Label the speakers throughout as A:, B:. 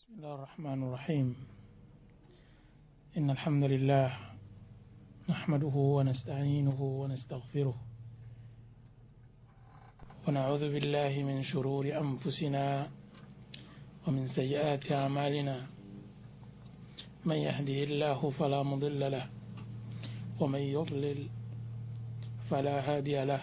A: بسم الله الرحمن الرحيم إن الحمد لله نحمده ونستعينه ونستغفره ونعوذ بالله من شرور أنفسنا ومن سيئات أعمالنا من يهده الله فلا مضل له ومن يضلل فلا هادي له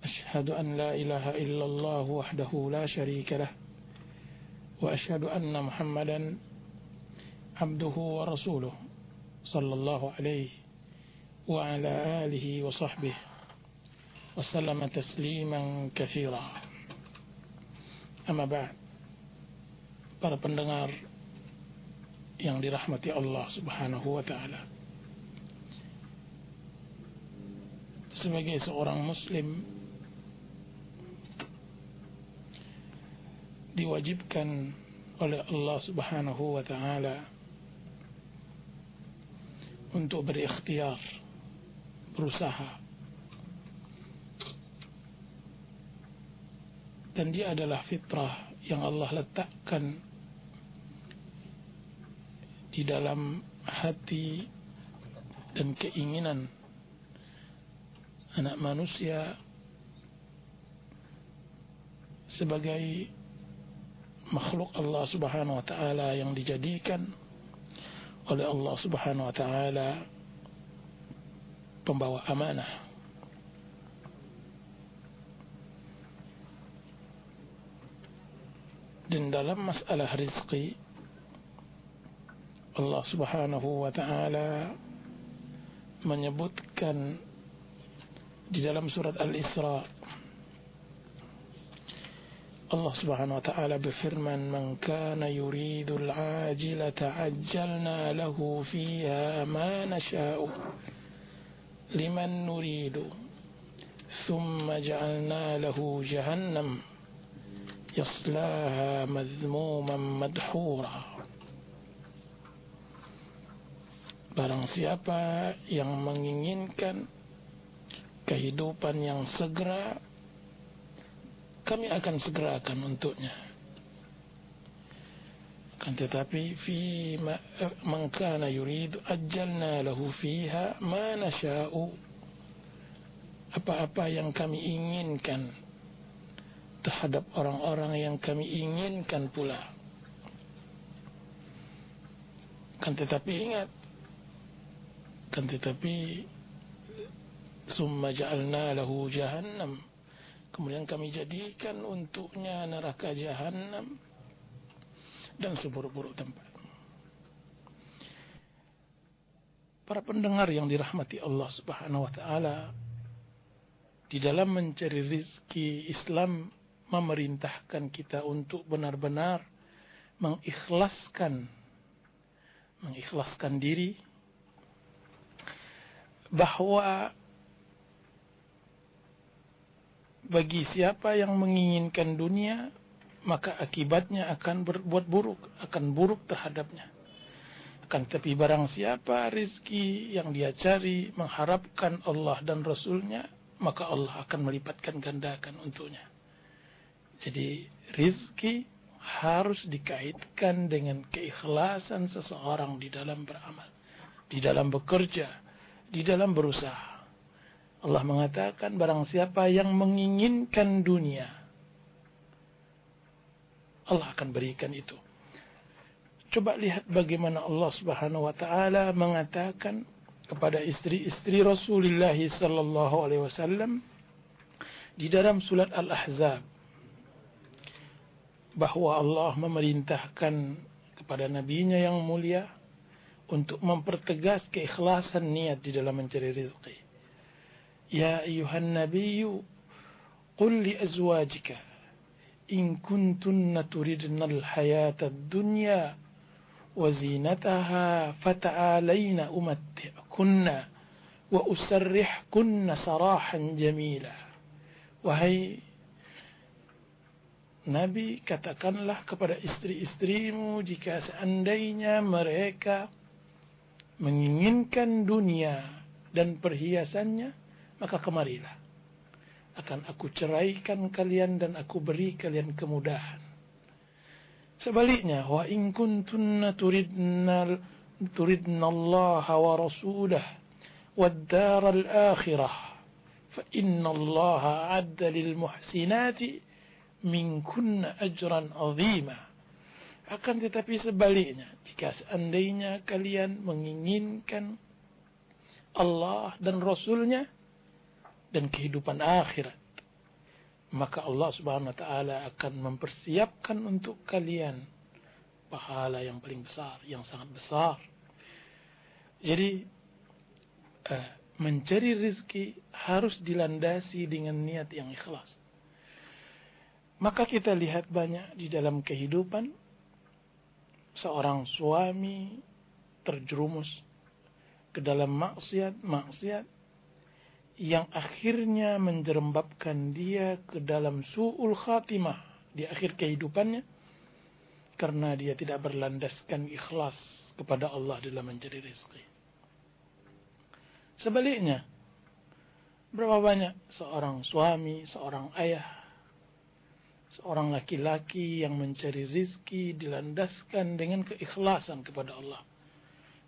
A: أشهد أن لا إله إلا الله وحده لا شريك له وأشهد أن محمدا عبده ورسوله صلى الله عليه وعلى آله وصحبه وسلم تسليما كثيرا. Amma ba'd, para pendengar yang dirahmati Allah Subhanahu wa taala. Sebagai seorang muslim diwajibkan oleh Allah Subhanahu wa taala untuk berikhtiar, berusaha. Dan dia adalah fitrah yang Allah letakkan di dalam hati dan keinginan anak manusia sebagai makhluk Allah Subhanahu wa taala yang dijadikan oleh Allah Subhanahu wa taala pembawa amanah. Dan dalam masalah rizki, Allah Subhanahu wa taala menyebutkan di dalam surat Al-Isra, Allah Subhanahu wa taala berfirman, "Man kana yuridul ajilata ajjalna lahu fiha ma nasha'u liman nuridu thumma ja'alna lahu jahannam yaslaha madhmuman madhura." Barang siapa yang menginginkan kehidupan yang segera, kami akan segerakan untuknya. Akan tetapi man kana yuridu ajjalna lahu fiha ma nasha'u, apa-apa yang kami inginkan terhadap orang-orang yang kami inginkan pula. Akan tetapi ingat, akan tetapi summa ja'alna lahu jahannam, kemudian kami jadikan untuknya neraka jahanam dan seburuk-buruk tempat. Para pendengar yang dirahmati Allah Subhanahu wa taala, di dalam mencari rizki, Islam memerintahkan kita untuk benar-benar mengikhlaskan diri, bahwa bagi siapa yang menginginkan dunia, maka akibatnya akan berbuat buruk, akan buruk terhadapnya. Akan tetapi barang siapa rizki yang dia cari mengharapkan Allah dan Rasulnya, maka Allah akan melipatkan gandakan untuknya. Jadi rizki harus dikaitkan dengan keikhlasan seseorang di dalam beramal, di dalam bekerja, di dalam berusaha. Allah mengatakan, barang siapa yang menginginkan dunia, Allah akan berikan itu. Coba lihat bagaimana Allah Subhanahu wa taala mengatakan kepada istri-istri Rasulullah sallallahu alaihi wasallam di dalam surat Al-Ahzab, bahwa Allah memerintahkan kepada nabinya yang mulia untuk mempertegas keikhlasan niat di dalam mencari rezeki. Ya ayuhan nabiyyu qul li azwajika in kuntunna turidna al-hayata ad-dunya wa zinataha fata'alayna umatti'kunna wa usarrihkunna sarahan jamila. Wahai Nabi, katakanlah kepada istri-istrimu, jika seandainya mereka menginginkan dunia dan perhiasannya, maka kemarilah, akan aku ceraikan kalian dan aku beri kalian kemudahan. Sebaliknya, wa in kuntunna turidna Allah wa rasulah wad daral akhirah fa inna Allah a'adda lil muhsinati minkunna ajran 'azima. Akan tetapi sebaliknya, jika seandainya kalian menginginkan Allah dan Rasulnya dan kehidupan akhirat, maka Allah Subhanahu wa taala akan mempersiapkan untuk kalian pahala yang paling besar, yang sangat besar. Jadi mencari rezeki harus dilandasi dengan niat yang ikhlas. Maka kita lihat banyak di dalam kehidupan seorang suami terjerumus ke dalam maksiat yang akhirnya menjerembabkan dia ke dalam su'ul khatimah di akhir kehidupannya, karena dia tidak berlandaskan ikhlas kepada Allah dalam mencari rezeki. Sebaliknya, berapa banyak seorang suami, seorang ayah, seorang laki-laki yang mencari rezeki dilandaskan dengan keikhlasan kepada Allah,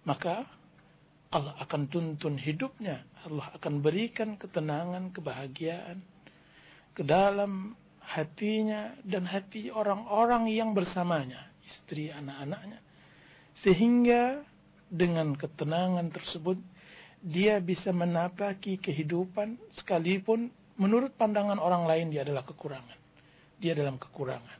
A: maka Allah akan tuntun hidupnya. Allah akan berikan ketenangan, kebahagiaan ke dalam hatinya dan hati orang-orang yang bersamanya, istri, anak-anaknya. Sehingga dengan ketenangan tersebut dia bisa menapaki kehidupan sekalipun menurut pandangan orang lain dia adalah kekurangan. Dia dalam kekurangan.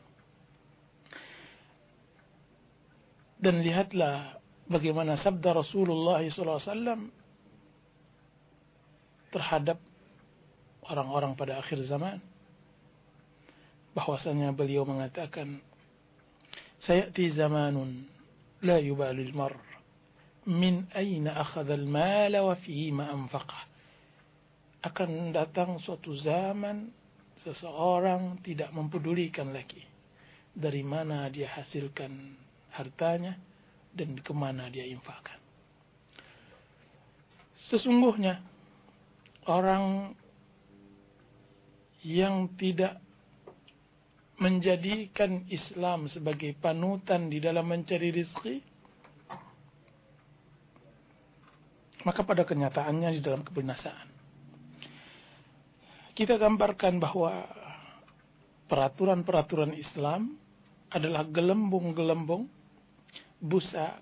A: Dan lihatlah bagaimana sabda Rasulullah SAW terhadap orang-orang pada akhir zaman. Bahwasanya beliau mengatakan, sayati zamanun la yubalil mar min aina akhadha al-mala wa fihi ma anfaqah. Akan datang suatu zaman seseorang tidak mempedulikan lagi dari mana dia hasilkan hartanya dan kemana dia infakkan. Sesungguhnya orang yang tidak menjadikan Islam sebagai panutan di dalam mencari rezeki, maka pada kenyataannya di dalam kebinasaan. Kita gambarkan bahwa peraturan-peraturan Islam adalah gelembung-gelembung busa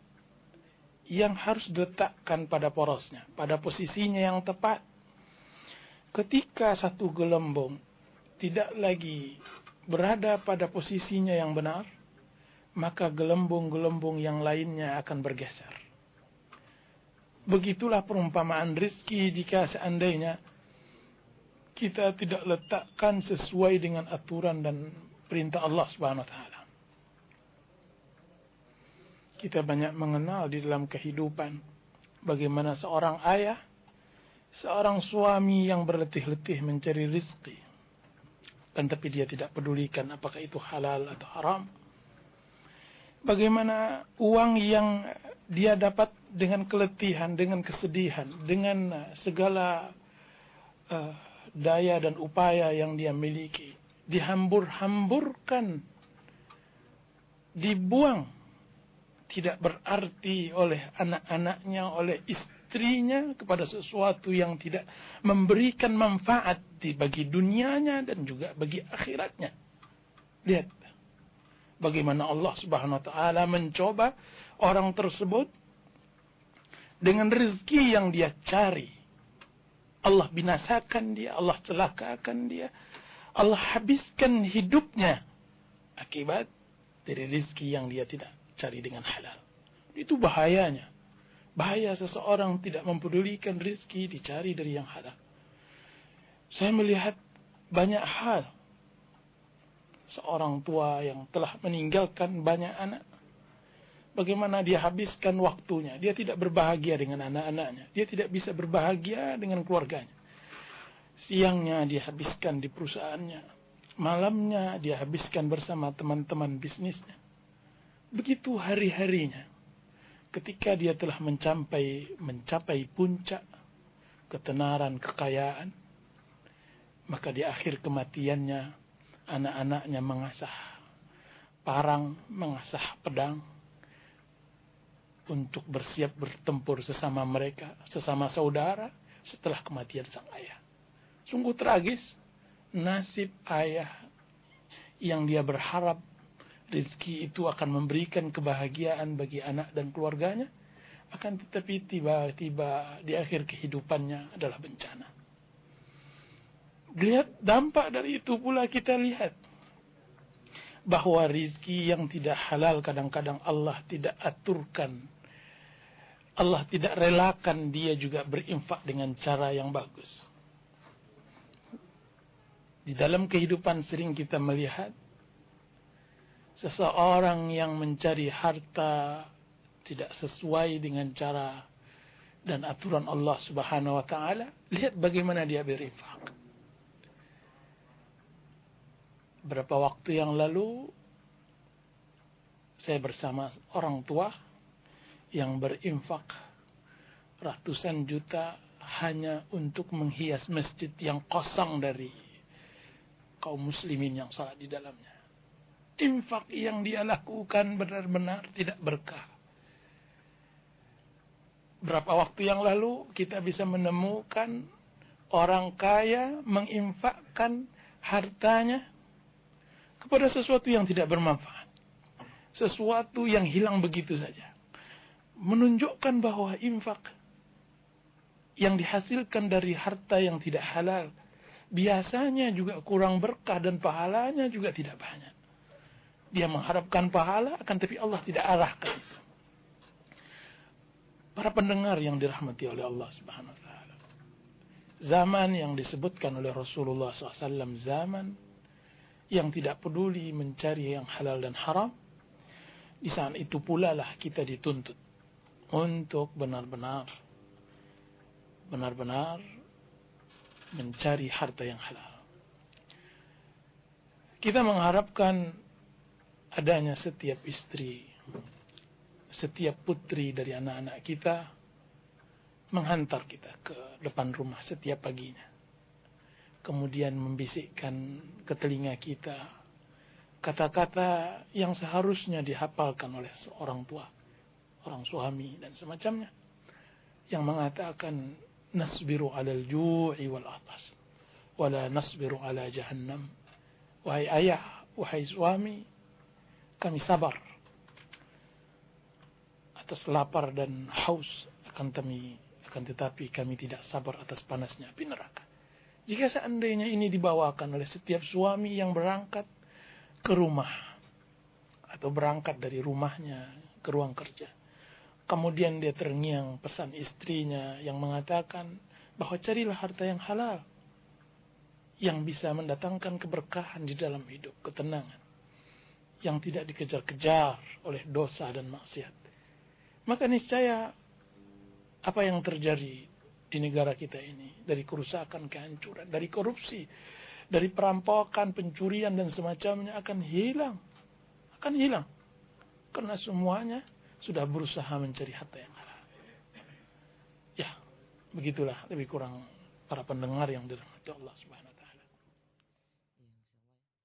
A: yang harus diletakkan pada porosnya, pada posisinya yang tepat. Ketika satu gelembung tidak lagi berada pada posisinya yang benar, maka gelembung-gelembung yang lainnya akan bergeser. Begitulah perumpamaan rezeki jika seandainya kita tidak letakkan sesuai dengan aturan dan perintah Allah Subhanahu wa taala. Kita banyak mengenal di dalam kehidupan bagaimana seorang ayah, seorang suami yang berletih-letih mencari rezeki, dan tapi dia tidak pedulikan apakah itu halal atau haram. Bagaimana uang yang dia dapat dengan keletihan, dengan kesedihan, dengan segala daya dan upaya yang dia miliki, dihambur-hamburkan, dibuang, tidak berarti oleh anak-anaknya, oleh istrinya kepada sesuatu yang tidak memberikan manfaat bagi dunianya dan juga bagi akhiratnya. Lihat bagaimana Allah Subhanahu wa taala mencoba orang tersebut dengan rezeki yang dia cari. Allah binasakan dia, Allah celakakan dia, Allah habiskan hidupnya akibat dari rezeki yang dia tidak cari dengan halal. Itu bahayanya. Bahaya seseorang tidak mempedulikan rezeki dicari dari yang halal. Saya melihat banyak hal. Seorang tua yang telah meninggalkan banyak anak, bagaimana dia habiskan waktunya. Dia tidak berbahagia dengan anak-anaknya. Dia tidak bisa berbahagia dengan keluarganya. Siangnya dia habiskan di perusahaannya. Malamnya dia habiskan bersama teman-teman bisnisnya. Begitu hari-harinya, ketika dia telah mencapai puncak ketenaran, kekayaan, maka di akhir kematiannya anak-anaknya mengasah parang, mengasah pedang untuk bersiap bertempur sesama mereka, sesama saudara setelah kematian sang ayah. Sungguh tragis nasib ayah yang dia berharap rezeki itu akan memberikan kebahagiaan bagi anak dan keluarganya, akan tetapi tiba-tiba di akhir kehidupannya adalah bencana. Lihat dampak dari itu pula kita lihat bahwa rezeki yang tidak halal kadang-kadang Allah tidak aturkan, Allah tidak relakan dia juga berinfak dengan cara yang bagus. Di dalam kehidupan sering kita melihat seseorang yang mencari harta tidak sesuai dengan cara dan aturan Allah Subhanahu wa taala, lihat bagaimana dia berinfak. Beberapa waktu yang lalu saya bersama orang tua yang berinfak ratusan juta hanya untuk menghias masjid yang kosong dari kaum muslimin yang salat di dalamnya. Infak yang dia lakukan benar-benar tidak berkah. Berapa waktu yang lalu kita bisa menemukan orang kaya menginfakkan hartanya kepada sesuatu yang tidak bermanfaat, sesuatu yang hilang begitu saja. Menunjukkan bahwa infak yang dihasilkan dari harta yang tidak halal biasanya juga kurang berkah dan pahalanya juga tidak banyak. Dia mengharapkan pahala, akan tapi Allah tidak arahkan itu. Para pendengar yang dirahmati oleh Allah Subhanahu wa taala. Zaman yang disebutkan oleh Rasulullah SAW, zaman yang tidak peduli mencari yang halal dan haram. Di saat itu pula lah kita dituntut untuk benar-benar mencari harta yang halal. Kita mengharapkan adanya setiap istri, setiap putri dari anak-anak kita menghantar kita ke depan rumah setiap paginya. Kemudian membisikkan ke telinga kita kata-kata yang seharusnya dihafalkan oleh seorang tua, orang suami dan semacamnya, yang mengatakan nasbiru alal ju'i wal atas wala nasbiru ala jahannam. Wahai ayah, wahai suami, kami sabar atas lapar dan haus, akan tetapi kami tidak sabar atas panasnya api neraka. Jika seandainya ini dibawakan oleh setiap suami yang berangkat ke rumah atau berangkat dari rumahnya ke ruang kerja, kemudian dia terngiang pesan istrinya yang mengatakan bahwa carilah harta yang halal yang bisa mendatangkan keberkahan di dalam hidup, ketenangan yang tidak dikejar-kejar oleh dosa dan maksiat. Maka niscaya apa yang terjadi di negara kita ini, dari kerusakan, kehancuran, dari korupsi, dari perampokan, pencurian dan semacamnya akan hilang. Akan hilang. Karena semuanya sudah berusaha mencari harta yang halal. Ya, begitulah lebih kurang para pendengar yang dirahmati Allah Subhanahu wa taala.